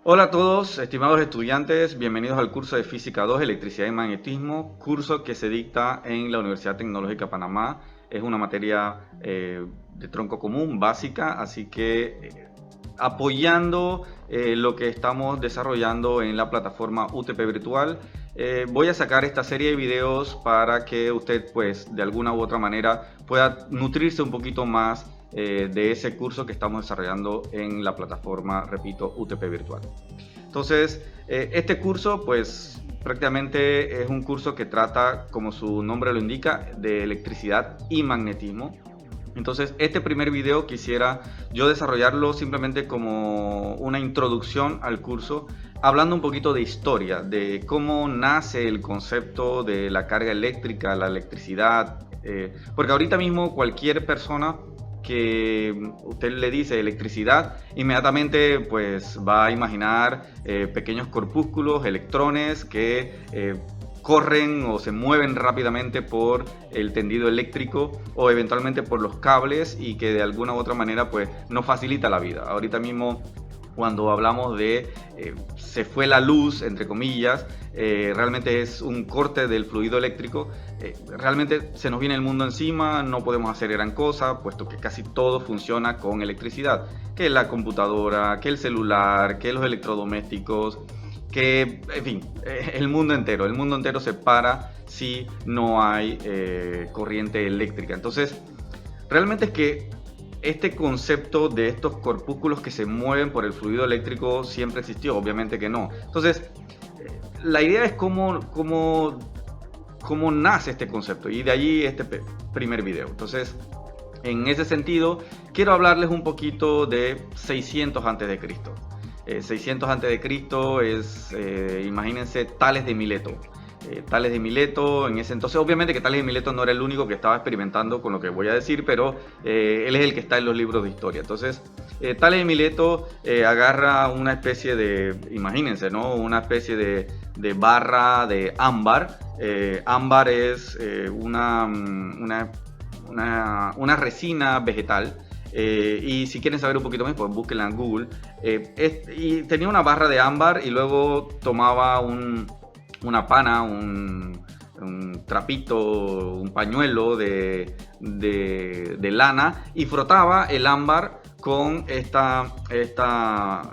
Hola a todos, estimados estudiantes, bienvenidos al curso de Física 2, Electricidad y Magnetismo, curso que se dicta en la Universidad Tecnológica de Panamá. Es una materia de tronco común, básica, así que apoyando lo que estamos desarrollando en la plataforma UTP Virtual, voy a sacar esta serie de videos para que usted, pues, de alguna u otra manera pueda nutrirse un poquito más de ese curso que estamos desarrollando en la plataforma, repito, UTP Virtual. Entonces, este curso, pues, prácticamente es un curso que trata, como su nombre lo indica, de electricidad y magnetismo. Entonces, este primer video quisiera yo desarrollarlo simplemente como una introducción al curso, hablando un poquito de historia, de cómo nace el concepto de la carga eléctrica, la electricidad, porque ahorita mismo cualquier persona que usted le dice electricidad, inmediatamente pues va a imaginar pequeños corpúsculos, electrones que corren o se mueven rápidamente por el tendido eléctrico o eventualmente por los cables y que de alguna u otra manera pues nos facilita la vida. Ahorita mismo cuando hablamos de se fue la luz, entre comillas, realmente es un corte del fluido eléctrico, realmente se nos viene el mundo encima, no podemos hacer gran cosa, puesto que casi todo funciona con electricidad, que la computadora, que el celular, que los electrodomésticos, que, en fin, el mundo entero se para si no hay corriente eléctrica. Entonces, realmente es que este concepto de estos corpúsculos que se mueven por el fluido eléctrico siempre existió, obviamente que no. Entonces, la idea es cómo nace este concepto y de allí este primer video. Entonces, en ese sentido, quiero hablarles un poquito de 600 a.C. 600 a.C. es, imagínense, Tales de Mileto. Tales de Mileto, en ese entonces, obviamente que Tales de Mileto no era el único que estaba experimentando con lo que voy a decir, pero él es el que está en los libros de historia. Entonces, Tales de Mileto agarra una especie de, imagínense, ¿no? Una especie de barra de ámbar. Ámbar es una resina vegetal. Y si quieren saber un poquito más, pues búsquenla en Google. Y tenía una barra de ámbar y luego tomaba una pana, un trapito, un pañuelo de lana y frotaba el ámbar con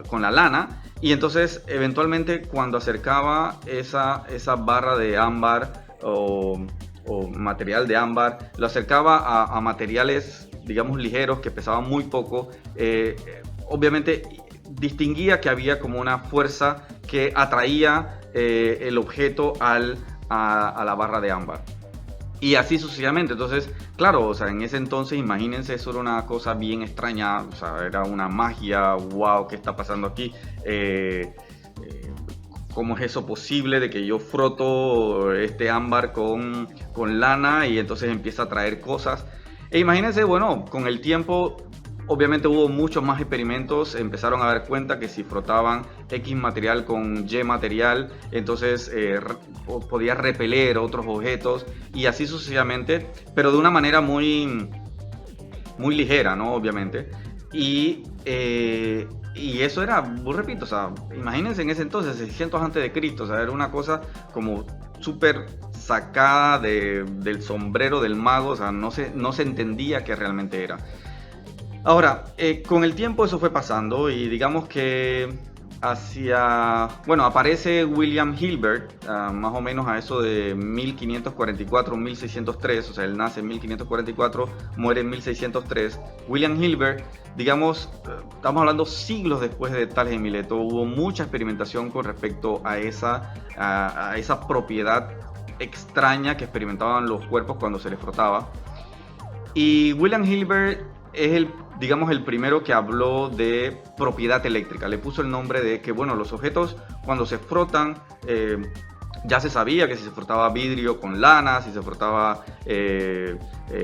con la lana, y entonces eventualmente cuando acercaba esa barra de ámbar o material de ámbar, lo acercaba a materiales, digamos, ligeros que pesaban muy poco, obviamente distinguía que había como una fuerza que atraía el objeto a la barra de ámbar. Y así sucesivamente. Entonces, claro, o sea, en ese entonces, imagínense, eso era una cosa bien extraña, o sea, era una magia, wow, ¿qué está pasando aquí? ¿Cómo es eso posible de que yo froto este ámbar con lana y entonces empieza a traer cosas? E imagínense, bueno, con el tiempo obviamente hubo muchos más experimentos, empezaron a dar cuenta que si frotaban X material con Y material, entonces podía repeler otros objetos y así sucesivamente, pero de una manera muy ligera, ¿no? Obviamente. Y eso era, repito, o sea, imagínense en ese entonces, 600 a.C., o sea, era una cosa como súper sacada del sombrero del mago, o sea, no se entendía qué realmente era. Ahora, con el tiempo eso fue pasando y digamos que aparece William Hilbert, más o menos a eso de 1544-1603, o sea, él nace en 1544, muere en 1603. William Hilbert, digamos, estamos hablando siglos después de Tales de Mileto, hubo mucha experimentación con respecto a esa propiedad extraña que experimentaban los cuerpos cuando se les frotaba. Y William Hilbert es el primero que habló de propiedad eléctrica. Le puso el nombre de que, bueno, los objetos cuando se frotan, ya se sabía que si se frotaba vidrio con lana, si se frotaba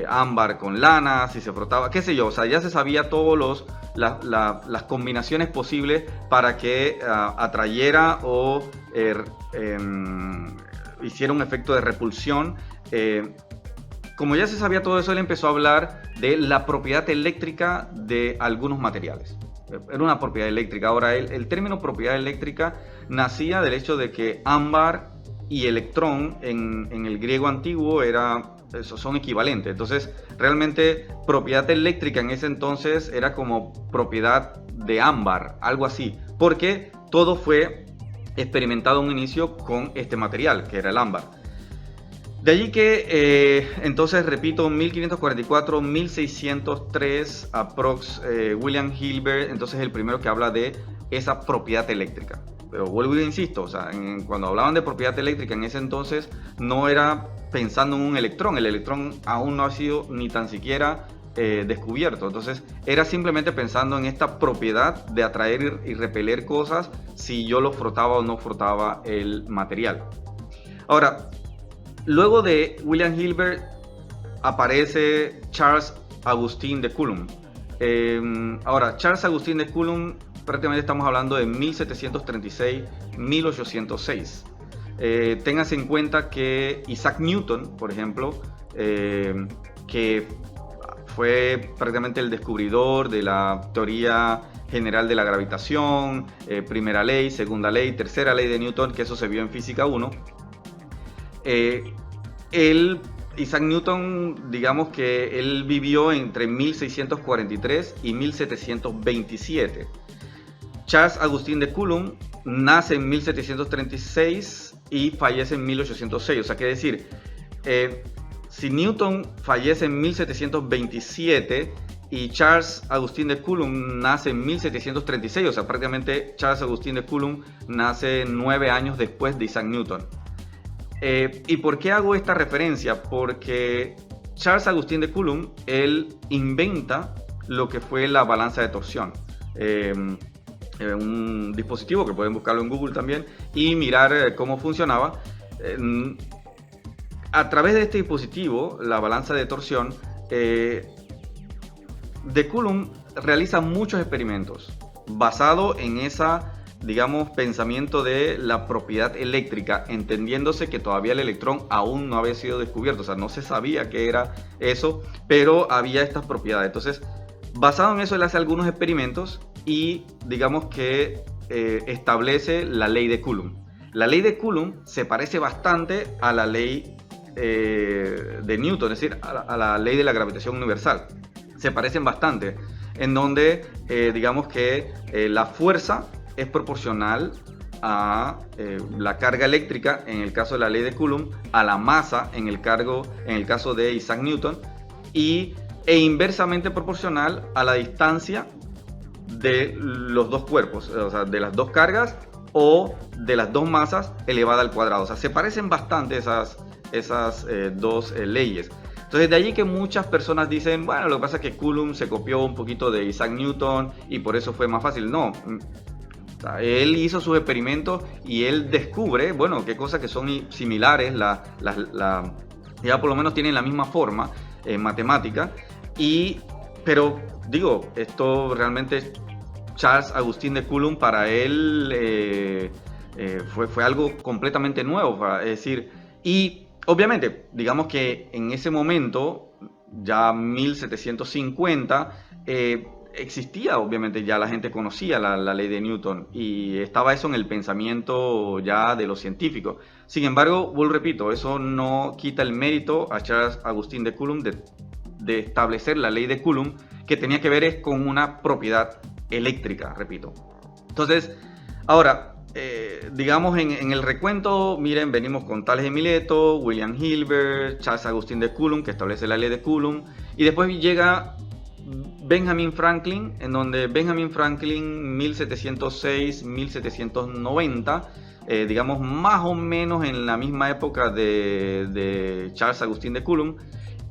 ámbar con lana, si se frotaba, qué sé yo, o sea, ya se sabía todas las combinaciones posibles para que atrayera o hiciera un efecto de repulsión. Como ya se sabía todo eso, él empezó a hablar de la propiedad eléctrica de algunos materiales. era una propiedad eléctrica. Ahora, el término propiedad eléctrica nacía del hecho de que ámbar y electrón en el griego antiguo son equivalentes. Entonces, realmente propiedad eléctrica en ese entonces era como propiedad de ámbar, algo así, porque todo fue experimentado en un inicio con este material, que era el ámbar. De allí que, entonces, repito, 1544, 1603, aprox, William Hilbert, entonces el primero que habla de esa propiedad eléctrica. Pero vuelvo y insisto, o sea, cuando hablaban de propiedad eléctrica en ese entonces, no era pensando en un electrón. El electrón aún no ha sido ni tan siquiera descubierto. Entonces, era simplemente pensando en esta propiedad de atraer y repeler cosas si yo lo frotaba o no frotaba el material. Ahora, luego de William Hilbert aparece Charles Augustin de Coulomb. Ahora, Charles Augustin de Coulomb, prácticamente estamos hablando de 1736-1806. Téngase en cuenta que Isaac Newton, por ejemplo, que fue prácticamente el descubridor de la teoría general de la gravitación, primera ley, segunda ley, tercera ley de Newton, que eso se vio en Física 1. Isaac Newton, digamos que él vivió entre 1643 y 1727. Charles Augustin de Coulomb nace en 1736 y fallece en 1806. O sea, quiere decir, si Newton fallece en 1727 y Charles Augustin de Coulomb nace en 1736, o sea, prácticamente Charles Augustin de Coulomb nace 9 años después de Isaac Newton. ¿Y por qué hago esta referencia? Porque Charles Augustin de Coulomb, él inventa lo que fue la balanza de torsión. Un dispositivo que pueden buscarlo en Google también y mirar cómo funcionaba. A través de este dispositivo, la balanza de torsión, de Coulomb realiza muchos experimentos basado en esa, digamos, pensamiento de la propiedad eléctrica, entendiéndose que todavía el electrón aún no había sido descubierto, o sea, no se sabía qué era eso, pero había estas propiedades. Entonces, basado en eso, él hace algunos experimentos y digamos que establece la ley de Coulomb. La ley de Coulomb se parece bastante a la ley de Newton, es decir, a la ley de la gravitación universal. Se parecen bastante, en donde digamos que la fuerza es proporcional a la carga eléctrica, en el caso de la ley de Coulomb, a la masa, en el caso de Isaac Newton, e inversamente proporcional a la distancia de los dos cuerpos, o sea, de las dos cargas o de las dos masas elevada al cuadrado. O sea, se parecen bastante esas dos leyes. Entonces, de allí que muchas personas dicen, bueno, lo que pasa es que Coulomb se copió un poquito de Isaac Newton y por eso fue más fácil. No, o sea, él hizo sus experimentos y él descubre, bueno, qué cosas que son similares, ya por lo menos tienen la misma forma matemática, pero digo, esto realmente Charles Augustin de Coulomb, para él fue algo completamente nuevo, es decir, y obviamente, digamos que en ese momento, ya 1750, existía, obviamente ya la gente conocía la ley de Newton y estaba eso en el pensamiento ya de los científicos. Sin embargo, vuelvo, repito, eso no quita el mérito a Charles Augustin de Coulomb de establecer la ley de Coulomb, que tenía que ver con una propiedad eléctrica, repito. Entonces, ahora, digamos en el recuento, miren, venimos con Tales de Mileto, William Hilbert, Charles Augustin de Coulomb, que establece la ley de Coulomb, y después llega Benjamin Franklin, en donde Benjamin Franklin, 1706-1790, digamos más o menos en la misma época de Charles Augustin de Coulomb,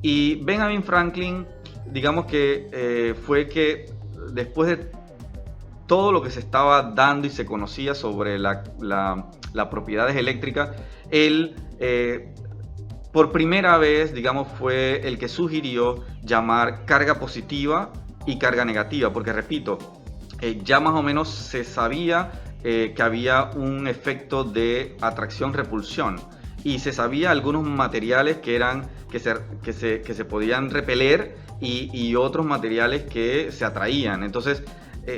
y Benjamin Franklin, digamos que fue que después de todo lo que se estaba dando y se conocía sobre las propiedades eléctricas, él por primera vez, digamos, fue el que sugirió llamar carga positiva y carga negativa, porque repito, ya más o menos se sabía que había un efecto de atracción-repulsión y se sabía algunos materiales que se podían repeler y otros materiales que se atraían. Entonces,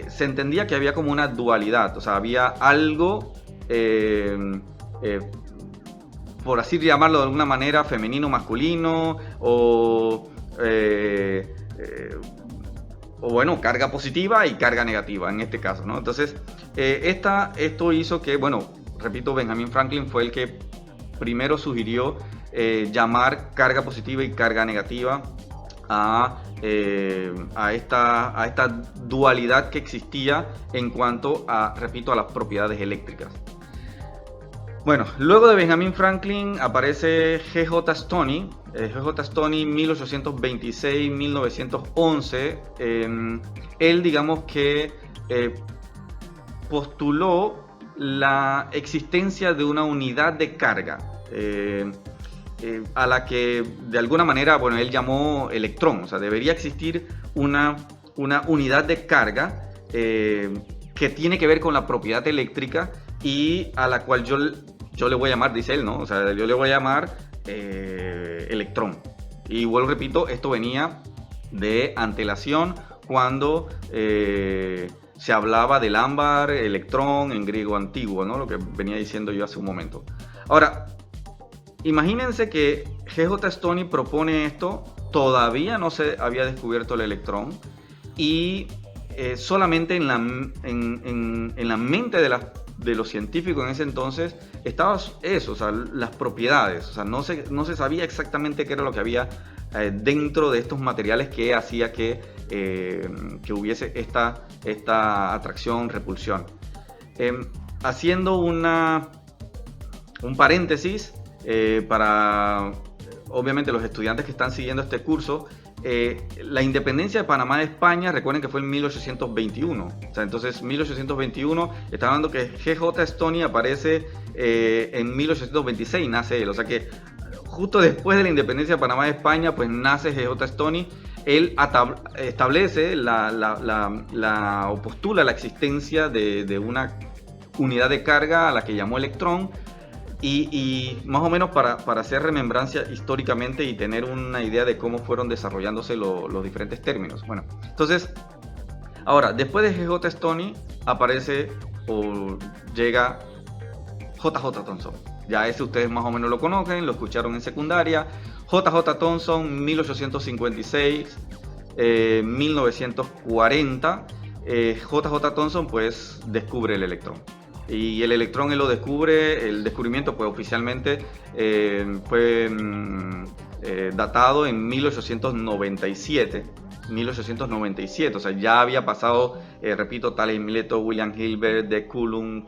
se entendía que había como una dualidad, o sea, había algo, por así llamarlo de alguna manera, femenino-masculino, o bueno, carga positiva y carga negativa en este caso, ¿no? Entonces, esto hizo que, bueno, repito, Benjamin Franklin fue el que primero sugirió llamar carga positiva y carga negativa a esta dualidad que existía en cuanto a, repito, a las propiedades eléctricas. Bueno, luego de Benjamin Franklin aparece G.J. Stoney. G.J. Stoney 1826-1911. Él, digamos que postuló la existencia de una unidad de carga, a la que de alguna manera, bueno, él llamó electrón. O sea, debería existir una unidad de carga que tiene que ver con la propiedad eléctrica y a la cual yo le voy a llamar, dice él, ¿no? O sea, yo le voy a llamar electrón. Y vuelvo, repito, esto venía de antelación cuando se hablaba del ámbar, electrón en griego antiguo, ¿no? Lo que venía diciendo yo hace un momento. Ahora, imagínense que G.J. Stoney propone esto, todavía no se había descubierto el electrón y solamente en la mente de los científicos en ese entonces estaba eso, o sea, las propiedades, o sea, no se sabía exactamente qué era lo que había dentro de estos materiales que hacía que hubiese esta atracción, repulsión. Haciendo un paréntesis, para obviamente los estudiantes que están siguiendo este curso, la independencia de Panamá de España, recuerden que fue en 1821. O sea, entonces 1821, está hablando que G.J. Stoney aparece en 1826, nace él. O sea que justo después de la independencia de Panamá de España, pues nace G.J. Stoney. Él establece o postula la existencia de una unidad de carga a la que llamó electrón. Y más o menos para hacer remembrancia históricamente y tener una idea de cómo fueron desarrollándose los diferentes términos. Bueno, entonces, ahora, después de G.J. Stoney aparece o llega J.J. Thomson. Ya ese ustedes más o menos lo conocen, lo escucharon en secundaria. J.J. Thomson, 1856, 1940. J.J. Thomson pues descubre el electrón. Y el electrón él lo descubre, el descubrimiento pues oficialmente fue datado en 1897, o sea, ya había pasado, repito, Thales Mileto, William Hilbert, de Coulomb,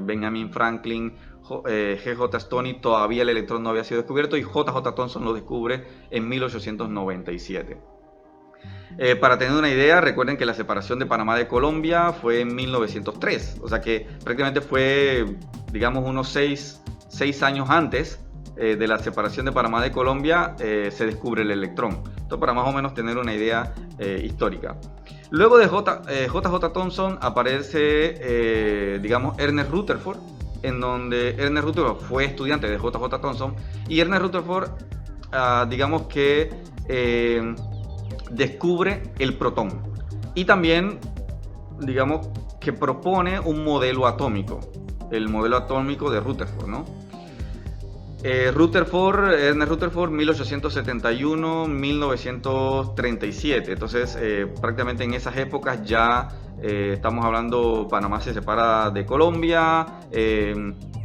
Benjamin Franklin, G.J. Stoney, todavía el electrón no había sido descubierto y J.J. Thomson lo descubre en 1897. Para tener una idea, recuerden que la separación de Panamá de Colombia fue en 1903, o sea que prácticamente fue, digamos, unos 6 años antes de la separación de Panamá de Colombia, se descubre el electrón. Esto para más o menos tener una idea histórica. Luego de J.J. Thomson aparece, digamos, Ernest Rutherford, en donde Ernest Rutherford fue estudiante de J.J. Thomson y Ernest Rutherford, digamos que descubre el protón y también, digamos, que propone un modelo atómico, el modelo atómico de Rutherford, ¿no? Ernest Rutherford, 1871-1937. Entonces, prácticamente en esas épocas ya estamos hablando, Panamá se separa de Colombia.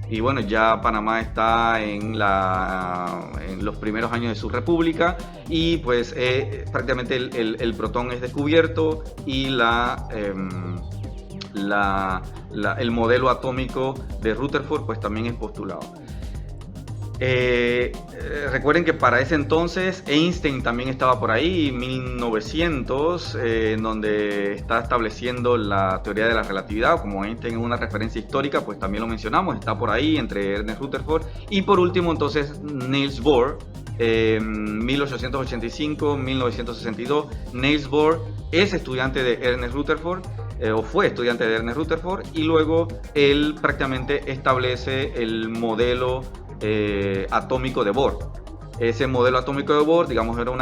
Y bueno, ya Panamá está en los primeros años de su república y pues prácticamente el protón es descubierto y el modelo atómico de Rutherford pues también es postulado. Recuerden que para ese entonces Einstein también estaba por ahí, 1900, en donde está estableciendo la teoría de la relatividad. Como Einstein es una referencia histórica, pues también lo mencionamos, está por ahí entre Ernest Rutherford y por último entonces Niels Bohr, 1885-1962. Niels Bohr es estudiante de Ernest Rutherford, o fue estudiante de Ernest Rutherford, y luego él prácticamente establece el modelo atómico de Bohr. Ese modelo atómico de Bohr, digamos, era un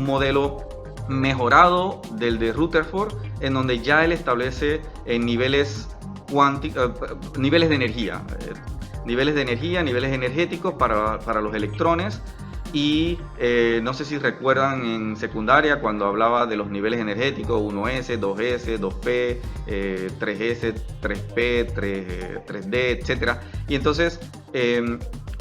modelo mejorado del de Rutherford, en donde ya él establece niveles niveles de energía, niveles energéticos para los electrones. Y no sé si recuerdan en secundaria cuando hablaba de los niveles energéticos, 1S, 2S, 2P, 3S, 3P, 3D, etc. Y entonces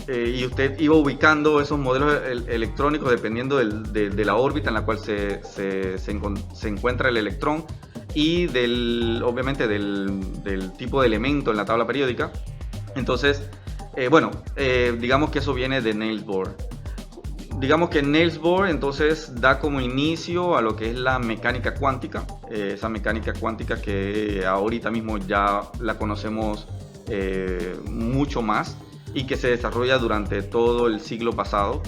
y usted iba ubicando esos modelos electrónicos dependiendo de la órbita en la cual se encuentra el electrón y obviamente del tipo de elemento en la tabla periódica. Entonces, digamos que eso viene de Niels Bohr. Digamos que Niels Bohr entonces da como inicio a lo que es la mecánica cuántica, esa mecánica cuántica que ahorita mismo ya la conocemos mucho más y que se desarrolla durante todo el siglo pasado.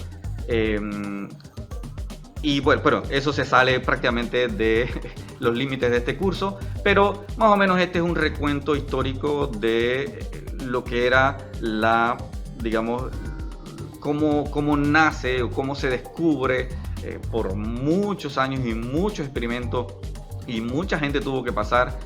Y bueno, eso se sale prácticamente de los límites de este curso, pero más o menos este es un recuento histórico de lo que era digamos, cómo nace o cómo se descubre por muchos años y muchos experimentos y mucha gente tuvo que pasar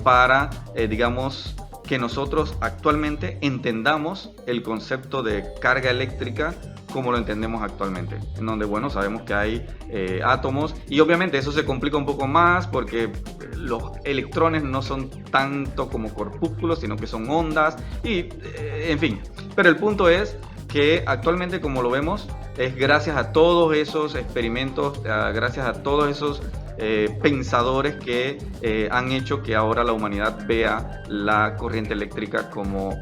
para, digamos, que nosotros actualmente entendamos el concepto de carga eléctrica como lo entendemos actualmente, en donde, bueno, sabemos que hay átomos y obviamente eso se complica un poco más porque los electrones no son tanto como corpúsculos, sino que son ondas y, en fin, pero el punto es que actualmente, como lo vemos, es gracias a todos esos experimentos, gracias a todos esos pensadores que han hecho que ahora la humanidad vea la corriente eléctrica como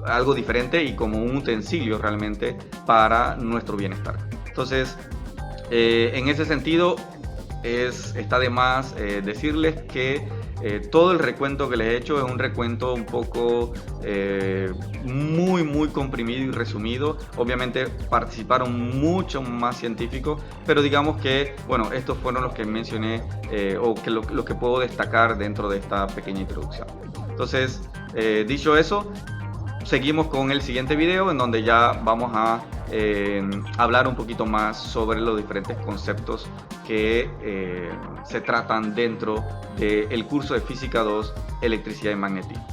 algo diferente y como un utensilio realmente para nuestro bienestar. Entonces, en ese sentido, está de más decirles que todo el recuento que les he hecho es un recuento un poco muy comprimido y resumido. Obviamente participaron muchos más científicos, pero digamos que, bueno, estos fueron los que mencioné o que lo que puedo destacar dentro de esta pequeña introducción. Entonces, dicho eso, seguimos con el siguiente video en donde ya vamos a hablar un poquito más sobre los diferentes conceptos que se tratan dentro del curso de Física 2, Electricidad y Magnetismo.